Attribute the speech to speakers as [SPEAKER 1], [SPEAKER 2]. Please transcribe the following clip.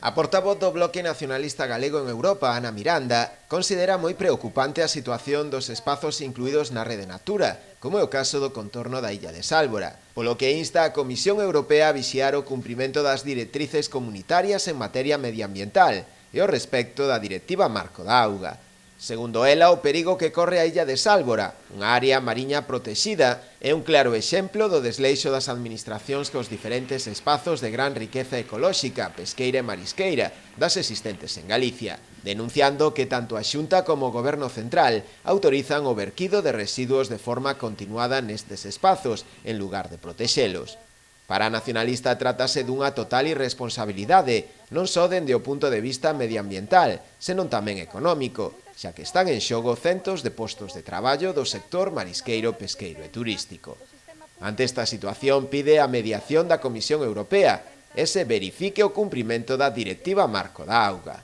[SPEAKER 1] A portavoz do Bloque Nacionalista Galego en Europa, Ana Miranda, considera moi preocupante a situación dos espazos incluídos na Rede Natura, como é o caso do contorno da illa de Sálvora, polo que insta a Comisión Europea a vixiar o cumprimento das directrices comunitarias en materia medioambiental e o respecto da Directiva Marco da Auga. Segundo ela, o perigo que corre a illa de Sálvora, unha área mariña protexida, é un claro exemplo do desleixo das administracións cos diferentes espazos de gran riqueza ecolóxica, pesqueira e marisqueira das existentes en Galicia, denunciando que tanto a Xunta como o Goberno Central autorizan o verquido de residuos de forma continuada nestes espazos, en lugar de protexelos. Para a nacionalista trátase dunha total irresponsabilidade, non só dende o punto de vista medioambiental, senón tamén económico, xa que están en xogo centos de postos de traballo do sector marisqueiro, pesqueiro e turístico. Ante esta situación pide a mediación da Comisión Europea e se verifique o cumprimento da Directiva Marco da Auga.